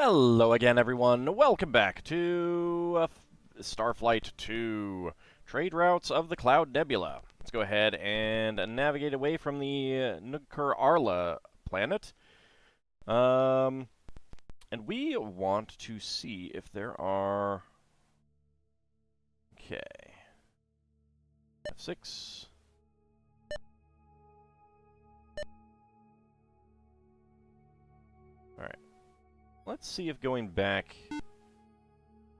Hello again, everyone. Welcome back to Starflight 2, Trade Routes of the Cloud Nebula. Let's go ahead and navigate away from the Arla planet. And we want to see if there are... Okay. F6. Alright. Let's see if going back...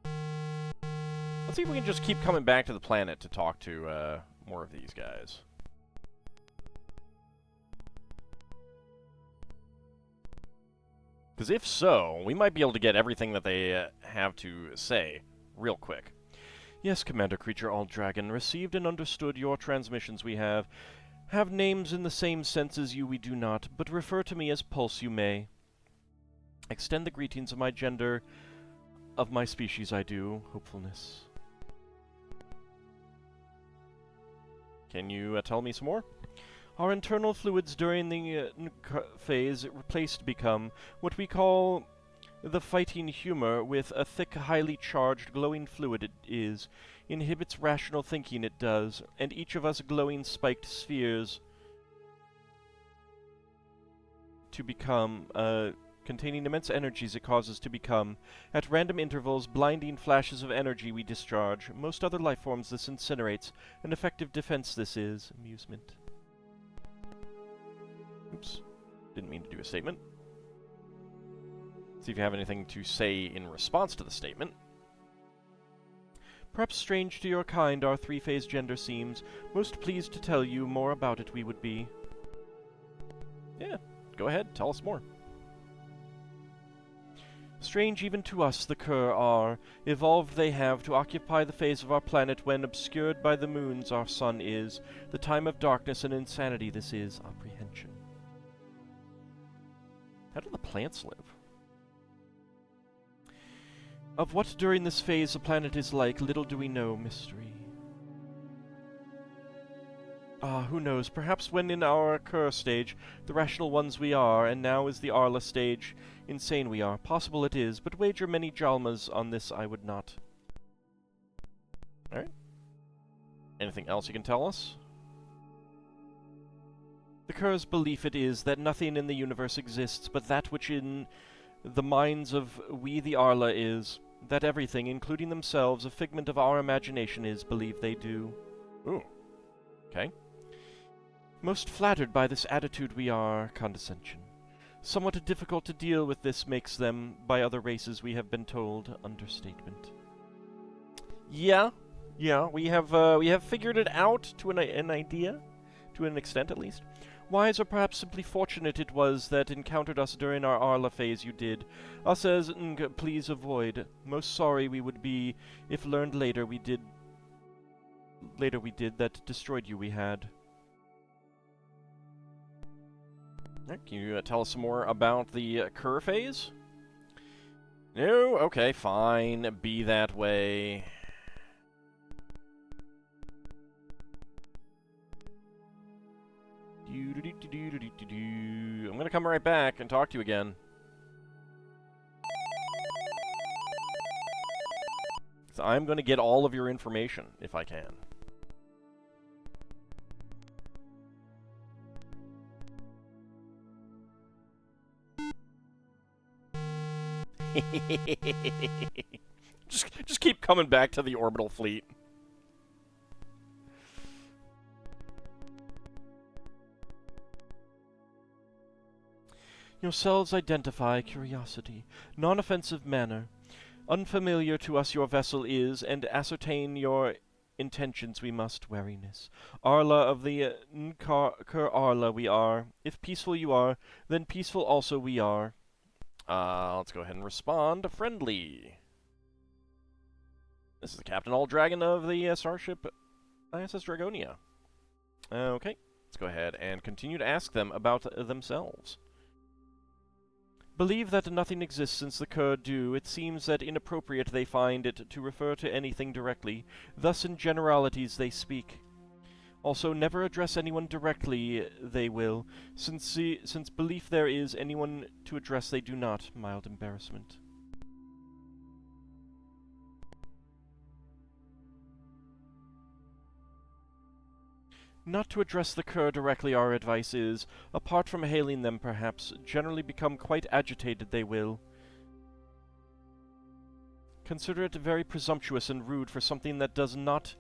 Let's see if we can just keep coming back to the planet to talk to more of these guys. Because if so, we might be able to get everything that they have to say real quick. Yes, Commander Creature AuldDragon, received and understood your transmissions we have. Have names in the same sense as you we do not, but refer to me as Pulse you may. Extend the greetings of my gender, of my species I do, hopefulness. Can you tell me some more? Our internal fluids during the phase replaced become what we call the fighting humor, with a thick, highly charged, glowing fluid it is. Inhibits rational thinking it does, and each of us glowing spiked spheres to become, containing immense energies it causes to become. At random intervals, blinding flashes of energy we discharge. Most other life forms this incinerates. An effective defense this is. Amusement. Oops. Didn't mean to do a statement. See if you have anything to say in response to the statement. Perhaps strange to your kind our three-phase gender seems. Most pleased to tell you more about it we would be. Yeah, go ahead, tell us more. Strange even to us the Cur are. Evolved they have to occupy the phase of our planet when obscured by the moons our sun is. The time of darkness and insanity this is. Apprehension. How do the plants live? Of what during this phase the planet is like, little do we know, mystery. Ah, who knows, perhaps when in our Cur stage, the rational ones we are, and now is the Arla stage, insane we are. Possible it is, but wager many Jalmas on this I would not. Alright. Anything else you can tell us? The Cur's belief it is that nothing in the universe exists but that which in the minds of we the Arla is, that everything, including themselves, a figment of our imagination is, believe they do. Ooh. Okay. Most flattered by this attitude we are, condescension. Somewhat difficult to deal with this makes them, by other races we have been told, understatement. Yeah, we have figured it out to an idea, to an extent at least. Wise or perhaps simply fortunate it was that encountered us during our Arla phase you did. Us as please avoid. Most sorry we would be if learned later we did that destroyed you we had. Can you tell us some more about the Cur phase? No? Okay, fine. Be that way. I'm gonna come right back and talk to you again. So I'm gonna get all of your information, if I can. just keep coming back to the orbital fleet. Yourselves identify curiosity, non-offensive manner. Unfamiliar to us your vessel is, and ascertain your intentions we must, wariness. Arla of the Cur Arla we are. If peaceful you are, then peaceful also we are. Let's go ahead and respond. Friendly. This is the Captain AuldDragon of the starship ISS Dragonia. Okay, let's go ahead and continue to ask them about themselves. Believe that nothing exists since the Cur do. It seems that inappropriate they find it to refer to anything directly. Thus in generalities they speak. Also, never address anyone directly, they will, since belief there is anyone to address they do not. Mild embarrassment. Not to address the Cur directly, our advice is, apart from hailing them perhaps, generally become quite agitated they will. Consider it very presumptuous and rude for something that does not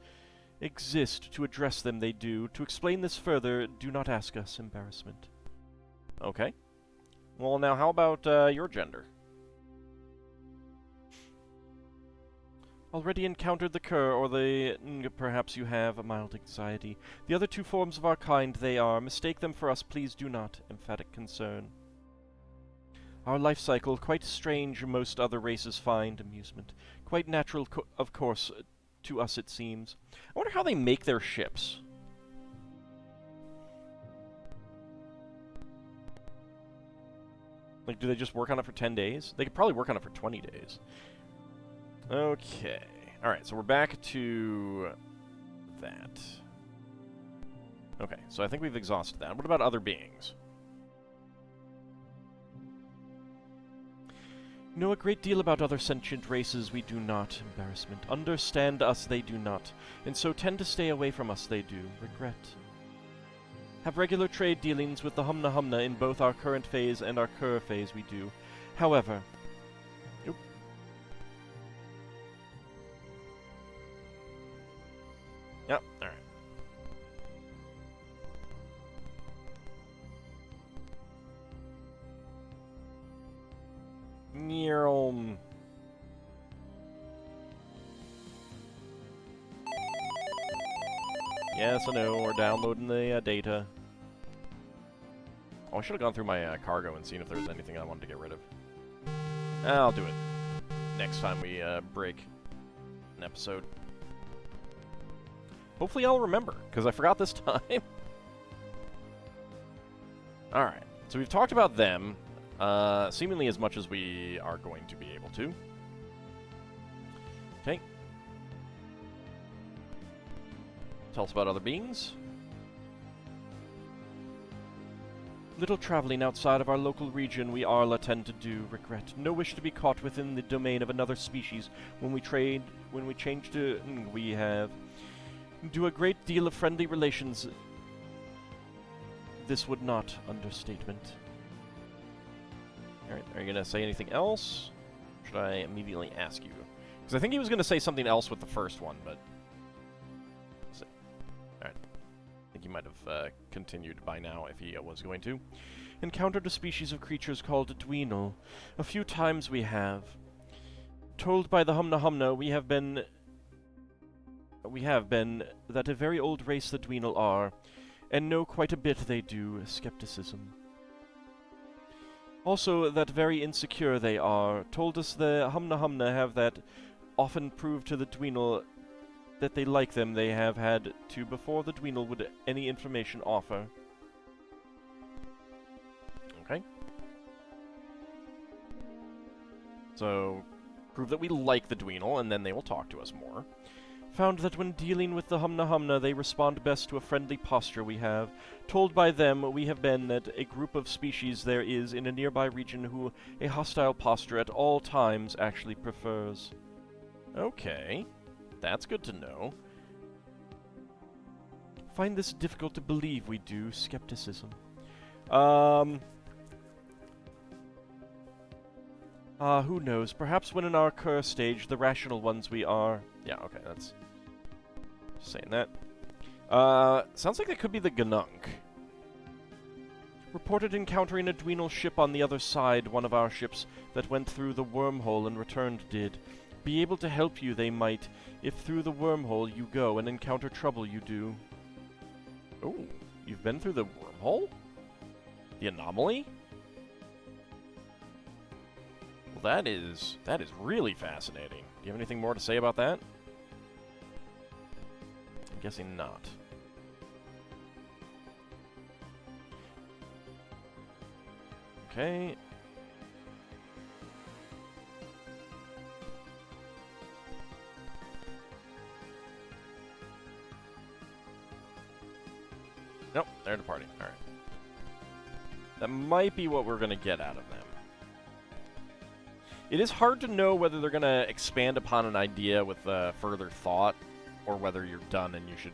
exist to address them they do. To explain this further, do not ask us. Embarrassment. Okay. Well, now how about your gender? Already encountered the Cur, or perhaps you have a mild anxiety. The other two forms of our kind they are. Mistake them for us, please do not. Emphatic concern. Our life cycle, quite strange most other races find amusement. Quite natural, of course, to us it seems. I wonder how they make their ships. Like, do they just work on it for 10 days? They could probably work on it for 20 days. Okay. Alright, so we're back to that. Okay, so I think we've exhausted that. What about other beings? Know a great deal about other sentient races we do not. Embarrassment. Understand us they do not, and so tend to stay away from us they do. Regret. Have regular trade dealings with the Humna Humna in both our current phase and our Cur phase we do. However... Oop. Yep, alright. Yes, I know, we're downloading the data. Oh, I should have gone through my cargo and seen if there was anything I wanted to get rid of. I'll do it next time we break an episode. Hopefully I'll remember, because I forgot this time. Alright, so we've talked about them. Seemingly as much as we are going to be able to. Okay. Tell us about other beings. Little traveling outside of our local region we Arla tend to do. Regret. No wish to be caught within the domain of another species. When we change to... we have... do a great deal of friendly relations. This would not understatement. Alright, are you going to say anything else? Should I immediately ask you? Because I think he was going to say something else with the first one, but... Alright. I think he might have continued by now if he was going to. Encountered a species of creatures called Dweenal. A few times we have. Told by the Humna Humna we have been that a very old race the Dweenal are, and know quite a bit they do. Skepticism. Also, that very insecure they are. Told us the Humna Humna have that often proved to the Dweenal that they like them they have had to before the Dweenal would any information offer. Okay. So, prove that we like the Dweenal, and then they will talk to us more. Found that when dealing with the Humna Humna, they respond best to a friendly posture we have. Told by them we have been that a group of species there is in a nearby region who a hostile posture at all times actually prefers. Okay. That's good to know. Find this difficult to believe we do. Skepticism. Who knows? Perhaps when in our Cur stage, the rational ones we are... Yeah, okay, that's... Just saying that. Sounds like it could be the Gnunk. Reported encountering a Dweenal ship on the other side, one of our ships that went through the wormhole and returned did. Be able to help you, they might, if through the wormhole you go and encounter trouble you do. Oh, you've been through the wormhole? The anomaly? Well, that is really fascinating. Do you have anything more to say about that? I'm guessing not. Okay. Nope, they're departing. Alright. That might be what we're going to get out of them. It is hard to know whether they're going to expand upon an idea with further thought, or whether you're done and you should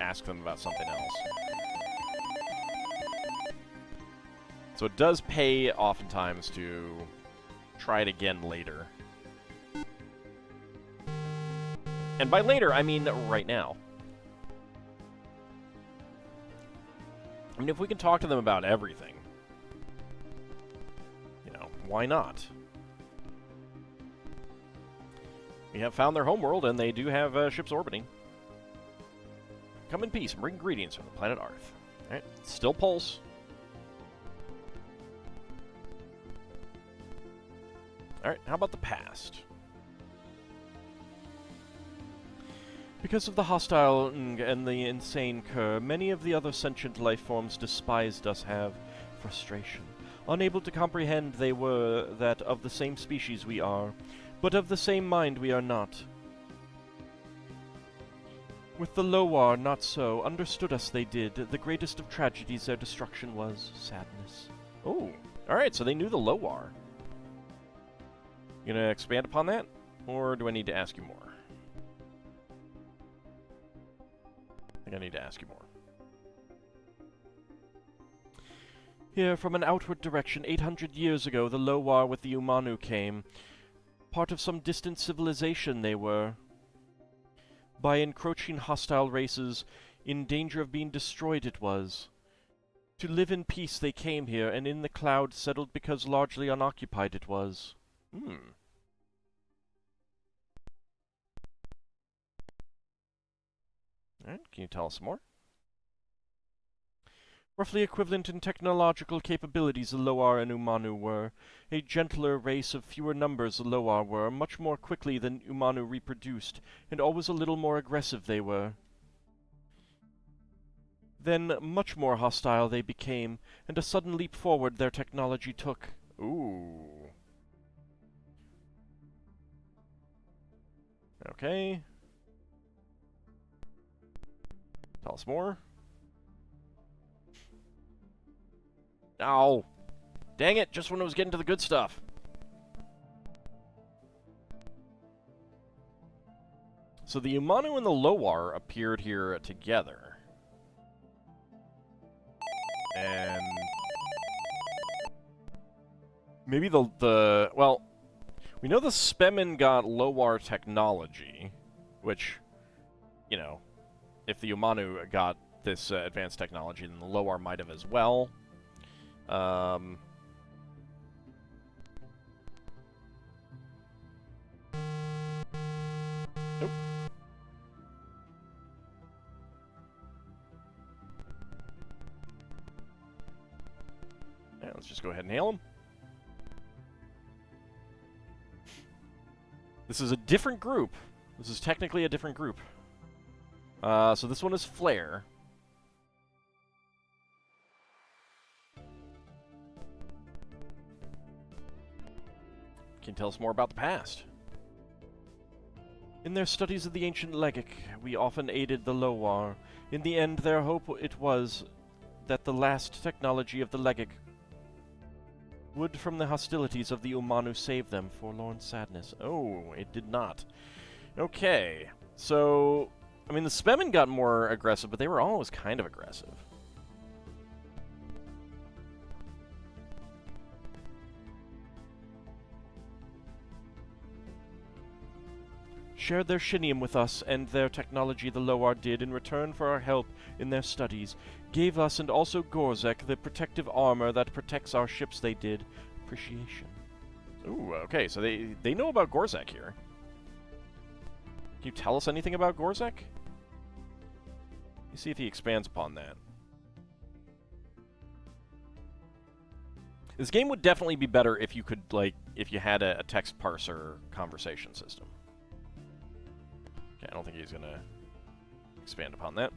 ask them about something else. So it does pay oftentimes to try it again later. And by later, I mean right now. I mean, if we can talk to them about everything, you know, why not? We have found their homeworld, and they do have ships orbiting. Come in peace and bring greetings from the planet Earth. Alright, still pulse. Alright, how about the past? Because of the hostile Ng and the insane Kerr, many of the other sentient life forms despised us have frustration. Unable to comprehend they were that of the same species we are, but of the same mind we are not. With the Lowar, not so. Understood us they did. The greatest of tragedies their destruction was sadness. Oh, alright, so they knew the Lowar. You gonna expand upon that? Or do I need to ask you more? I think I need to ask you more. Here, from an outward direction, 800 years ago, the Lowar with the Umanu came. Part of some distant civilization they were. By encroaching hostile races, in danger of being destroyed it was. To live in peace they came here, and in the cloud settled because largely unoccupied it was. Alright, can you tell us more? Roughly equivalent in technological capabilities the Lowar and Umanu were. A gentler race of fewer numbers the Lowar were, much more quickly than Umanu reproduced, and always a little more aggressive they were. Then much more hostile they became, and a sudden leap forward their technology took. Ooh. Okay. Tell us more. Ow! Dang it, just when I was getting to the good stuff. So the Umanu and the Lowar appeared here together. And maybe well, we know the Spemin got Lowar technology, which, you know, if the Umanu got this advanced technology, then the Lowar might have as well. Nope. Yeah, let's just go ahead and hail him. This is a different group. This is technically a different group. So this one is Flare. Can you tell us more about the past? In their studies of the ancient Legic, we often aided the Lowar. In the end, their hope it was that the last technology of the Legic would from the hostilities of the Umanu save them. Forlorn sadness. Oh, it did not. Okay, so I mean, the Spemin got more aggressive, but they were always kind of aggressive. Shared their shinium with us, and their technology the Lowar did in return for our help in their studies. Gave us and also Gorzek the protective armor that protects our ships they did. Appreciation. Ooh, okay, so they know about Gorzek here. Can you tell us anything about Gorzek? Let's see if he expands upon that. This game would definitely be better if you could, like, if you had a text parser conversation system. Okay, I don't think he's gonna expand upon that.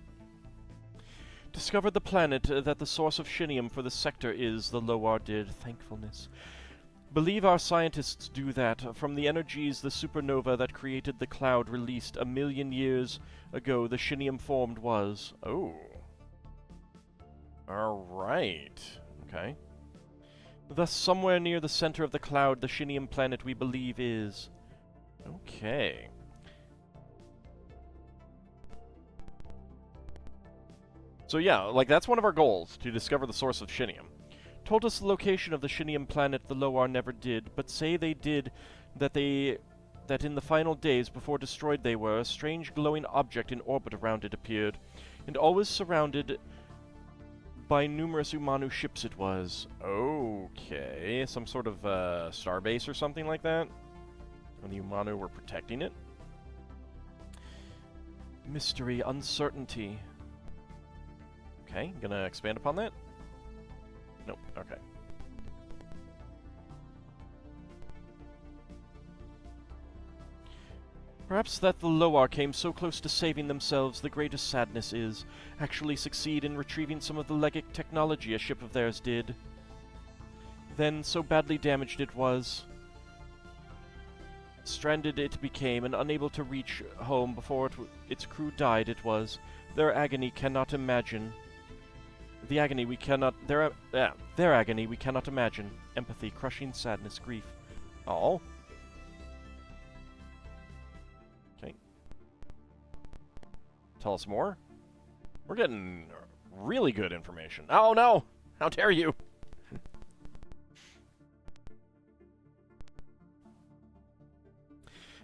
Discovered the planet that the source of shinium for the sector is, the Lowar did. Thankfulness. Believe our scientists do that. From the energies the supernova that created the cloud released 1,000,000 years ago, the shinium formed was. Oh. Alright. Okay. Thus, somewhere near the center of the cloud, the shinium planet we believe is. Okay. So yeah, like, that's one of our goals, to discover the source of Shinium. Told us the location of the Shinium planet the Loar never did, but say they did, that in the final days before destroyed they were, a strange glowing object in orbit around it appeared, and always surrounded by numerous Umanu ships it was. Okay, some sort of starbase or something like that? And the Umanu were protecting it? Mystery, uncertainty. Okay, gonna expand upon that? Nope, okay. Perhaps that the Loar came so close to saving themselves, the greatest sadness is, actually succeed in retrieving some of the Legic technology a ship of theirs did. Then, so badly damaged it was, stranded it became, and unable to reach home before its crew died it was. Their agony cannot imagine. The agony we cannot... Their agony we cannot imagine. Empathy, crushing sadness, grief. Oh. Okay. Tell us more? We're getting really good information. Oh no! How dare you!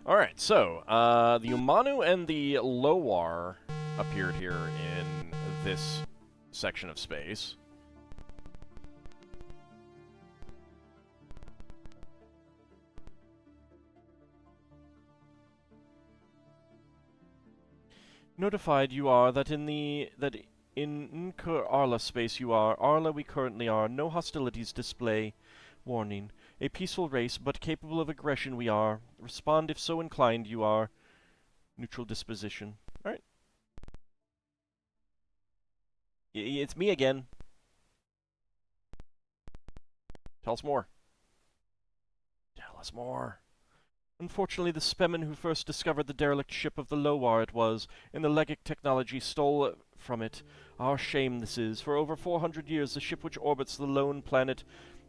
Alright, so, the Umanu and the Loar appeared here in this section of space. Notified you are that in Arla space you are. Arla we currently are. No hostilities display. Warning. A peaceful race, but capable of aggression we are. Respond if so inclined you are. Neutral disposition. Alright. It's me again. Tell us more. Tell us more. Unfortunately, the Spemin who first discovered the derelict ship of the Loar it was, and the Legic technology stole from it. Our shame this is. For over 400 years, the ship which orbits the lone planet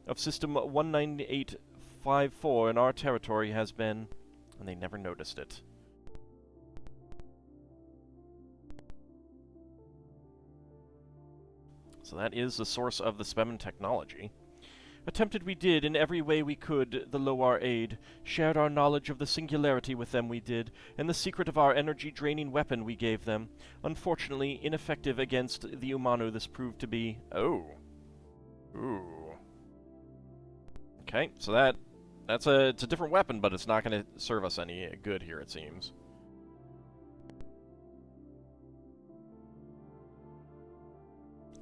of System 19854 in our territory has been... And they never noticed it. So that is the source of the Spemin technology. Attempted we did, in every way we could, the Loar aid. Shared our knowledge of the singularity with them we did, and the secret of our energy-draining weapon we gave them. Unfortunately, ineffective against the Umanu this proved to be. Oh. Ooh. Okay, so it's a different weapon, but it's not going to serve us any good here, it seems.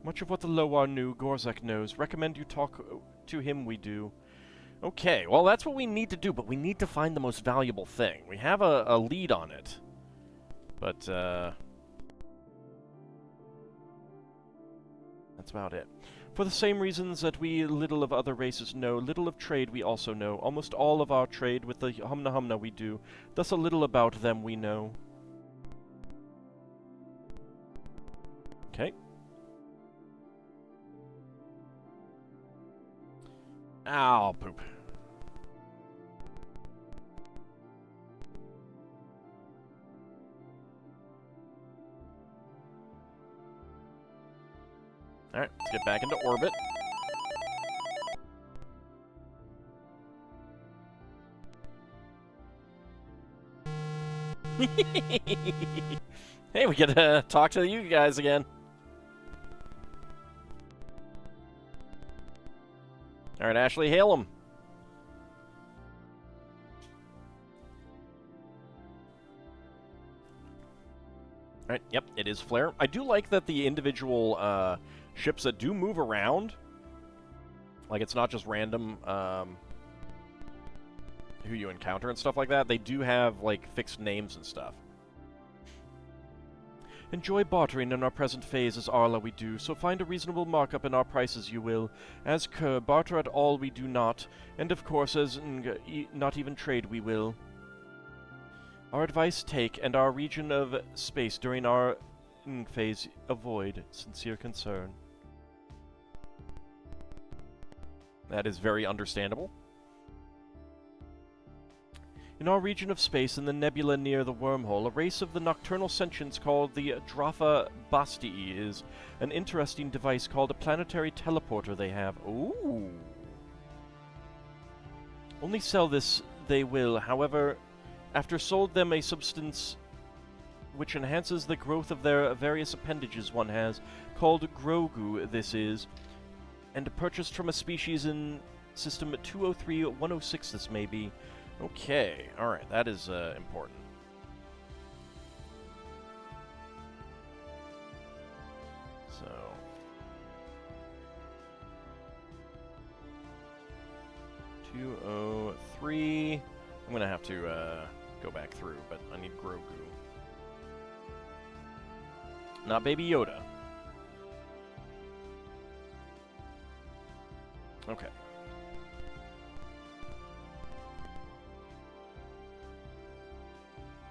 Much of what the Loar knew, Gorzek knows. Recommend you talk to him we do. Okay, well that's what we need to do, but we need to find the most valuable thing. We have a lead on it. But, that's about it. For the same reasons that we little of other races know, little of trade we also know. Almost all of our trade with the Humna Humna we do. Thus a little about them we know. Okay. Ow, poop. Alright, let's get back into orbit. Hey, we get to talk to you guys again. Alright, Ashley, hail him. Alright, yep, it is Flare. I do like that the individual ships that do move around, like it's not just random who you encounter and stuff like that, they do have like fixed names and stuff. Enjoy bartering in our present phase as Arla we do, so find a reasonable markup in our prices you will. As Kerr, barter at all we do not, and of course as not even trade we will. Our advice take, and our region of space during our phase avoid. Sincere concern. That is very understandable. In our region of space, in the nebula near the wormhole, a race of the nocturnal sentients called the Drafa Bastii is an interesting device called a planetary teleporter they have. Ooh. Only sell this they will, however, after sold them a substance which enhances the growth of their various appendages one has, called Grogu this is, and purchased from a species in system 203-106 this may be. Okay, alright, that is important. So... 203... I'm gonna have to go back through, but I need Grogu. Not Baby Yoda. Okay.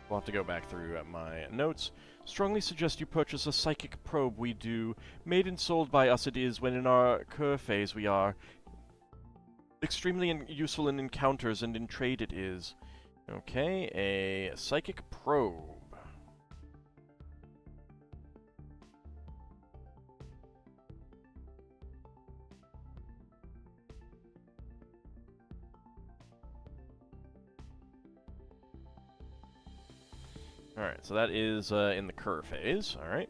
We'll have to go back through my notes. Strongly suggest you purchase a psychic probe we do. Made and sold by us it is, when in our cur phase we are. Extremely useful in encounters and in trade it is. Okay, a psychic probe. Alright, so that is in the cur phase, alright.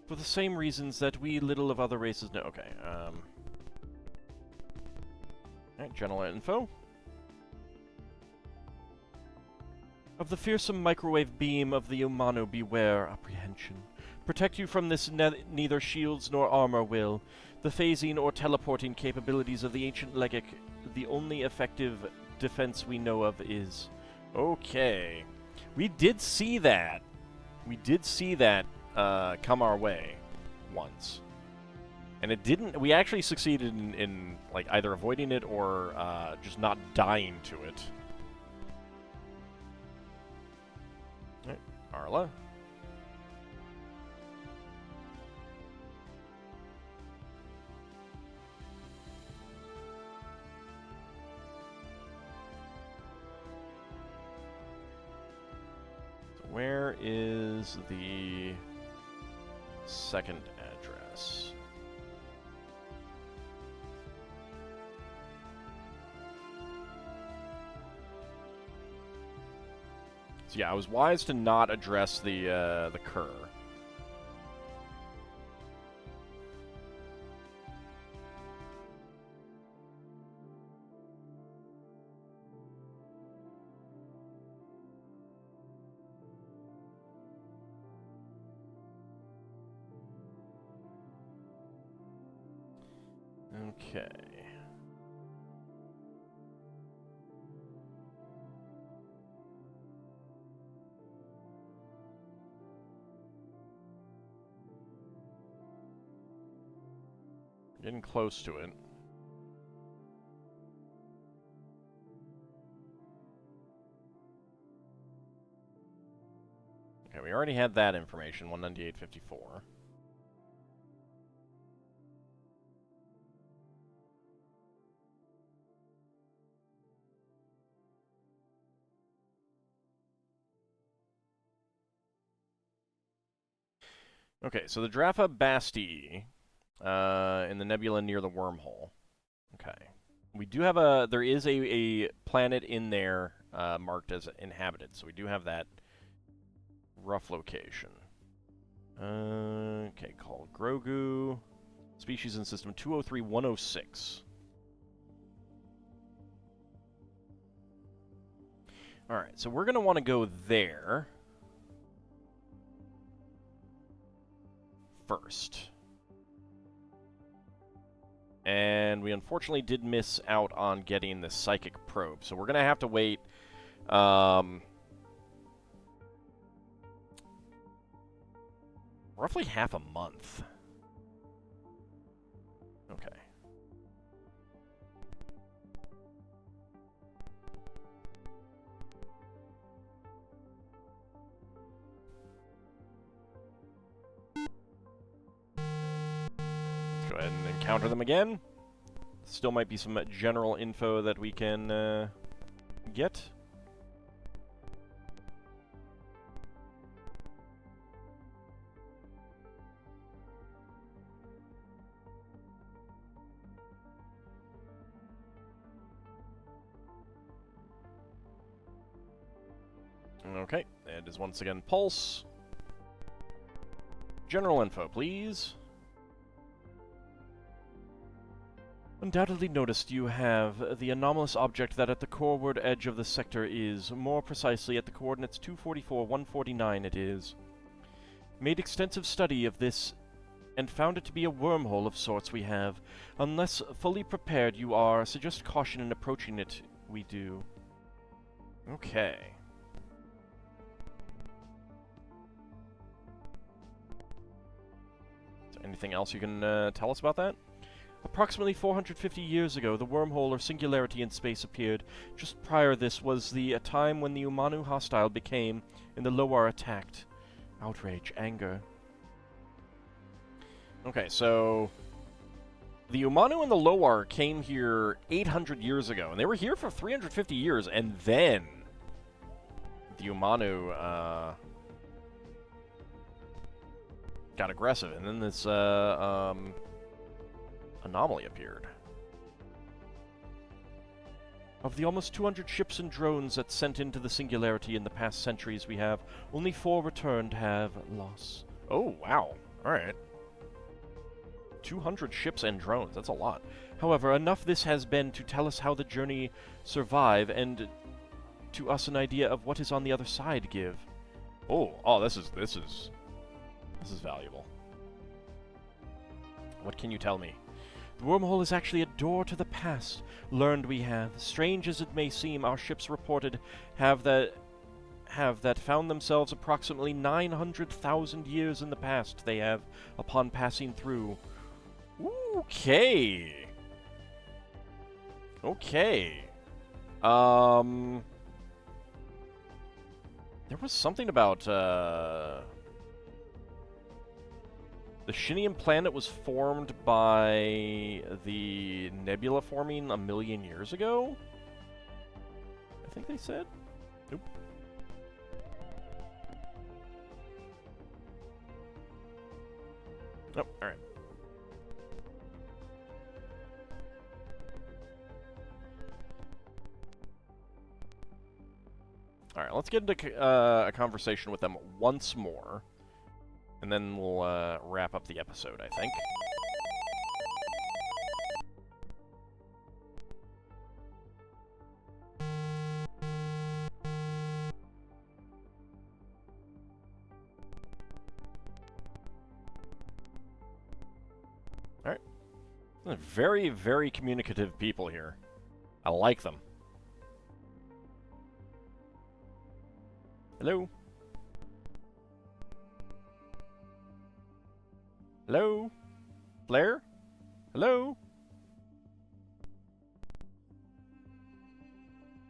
For the same reasons that we little of other races know. Okay, alright, general info. Of the fearsome microwave beam of the Umano beware, apprehension. Protect you from this neither shields nor armor will. The phasing or teleporting capabilities of the ancient Legic, the only effective defense we know of is... Okay. We did see that. We did see that come our way once. And it didn't... We actually succeeded in like, either avoiding it or just not dying to it. Alright, Arla. Where is the second address? So yeah, I was wise to not address the cur. Okay. Getting close to it. Okay, we already had that information, 198.54. Okay, so the Drafa Bastii, in the nebula near the wormhole. Okay. We do have there is a planet in there, marked as inhabited, so we do have that rough location. Okay, called Grogu. Species in system 203-106. Alright, so we're going to want to go there first. And we unfortunately did miss out on getting the psychic probe, so we're going to have to wait roughly half a month. Okay. go ahead and encounter them again. Still might be some general info that we can get. Okay, it is once again Pulse. General info, please. Undoubtedly noticed you have the anomalous object that at the coreward edge of the sector is, more precisely at the coordinates 244-149 it is. Made extensive study of this and found it to be a wormhole of sorts we have. Unless fully prepared you are, suggest caution in approaching it, we do. Okay. Is there anything else you can tell us about that? Approximately 450 years ago, the wormhole or singularity in space appeared. Just prior this was the time when the Umanu hostile became, and the Loar attacked. Outrage, anger. Okay, so the Umanu and the Loar came here 800 years ago, and they were here for 350 years, and then the Umanu got aggressive, and then this anomaly appeared. Of the almost 200 ships and drones that sent into the singularity in the past centuries we have, only 4 returned have loss. Oh, wow. Alright. 200 ships and drones, that's a lot. However, enough this has been to tell us how the journey survive, and to us an idea of what is on the other side give. Oh, this is valuable. What can you tell me? The wormhole is actually a door to the past. Learned we have. Strange as it may seem, our ships reported have that found themselves approximately 900,000 years in the past they have upon passing through. Okay. Okay. There was something about, the Shinium planet was formed by the nebula forming 1 million years ago? I think they said? Nope. Oh, alright. Alright, let's get into a conversation with them once more. And then we'll wrap up the episode, I think. Alright. Very, very communicative people here. I like them. Hello? Hello? Blair? Hello?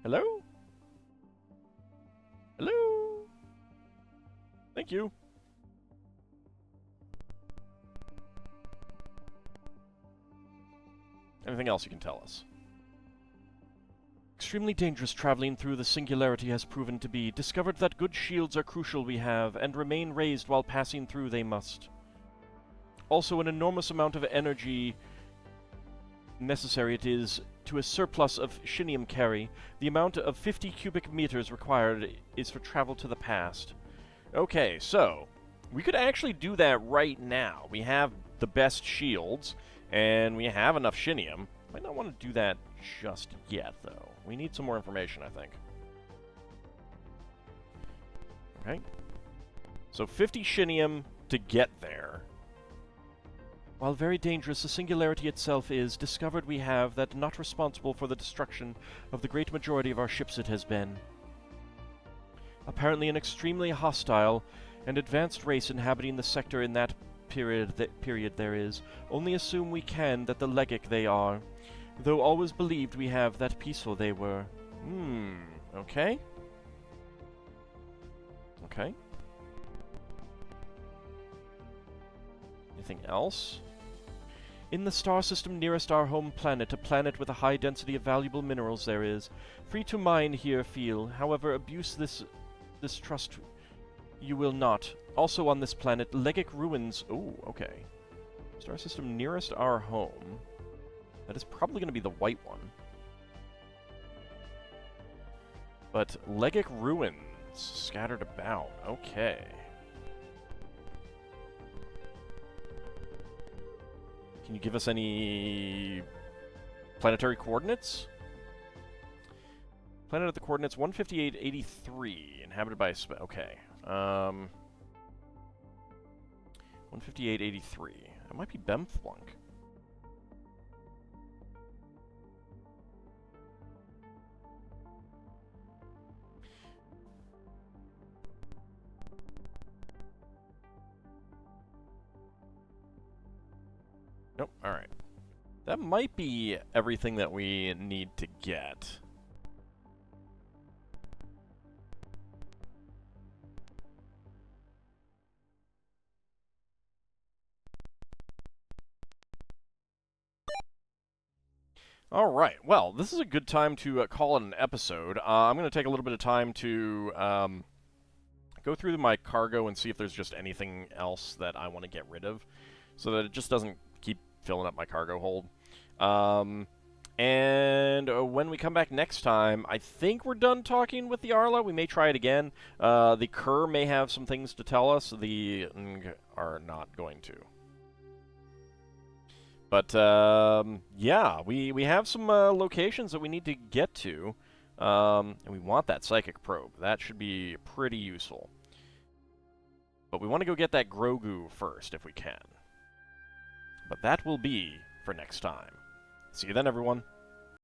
Hello? Hello? Thank you. Anything else you can tell us? Extremely dangerous traveling through the singularity has proven to be. Discovered that good shields are crucial we have, and remain raised while passing through they must. Also, an enormous amount of energy necessary it is to a surplus of Shinium carry. The amount of 50 cubic meters required is for travel to the past. Okay, so we could actually do that right now. We have the best shields, and we have enough Shinium. Might not want to do that just yet, though. We need some more information, I think. Okay. So 50 Shinium to get there. While very dangerous, the singularity itself is, discovered we have that not responsible for the destruction of the great majority of our ships it has been. Apparently an extremely hostile and advanced race inhabiting the sector in that period there is. Only assume we can that the Legic they are, though always believed we have that peaceful they were. Okay. Okay. Anything else? In the star system nearest our home planet, a planet with a high density of valuable minerals there is. Free to mine here feel, however, abuse this trust you will not. Also on this planet, Legic ruins... Ooh, okay. Star system nearest our home. That is probably going to be the white one. But Legic ruins scattered about. Okay. Can you give us any planetary coordinates? Planet at the coordinates 15883, inhabited by okay. 15883. That might be Bemflunk. Nope, alright. That might be everything that we need to get. Alright, well, this is a good time to call it an episode. I'm going to take a little bit of time to go through my cargo and see if there's just anything else that I want to get rid of, so that it just doesn't keep filling up my cargo hold. And when we come back next time, I think we're done talking with the Arla. We may try it again. The Kerr may have some things to tell us. The Ng are not going to. But, yeah, we have some locations that we need to get to, and we want that Psychic Probe. That should be pretty useful. But we want to go get that Grogu first, if we can. But that will be for next time. See you then, everyone.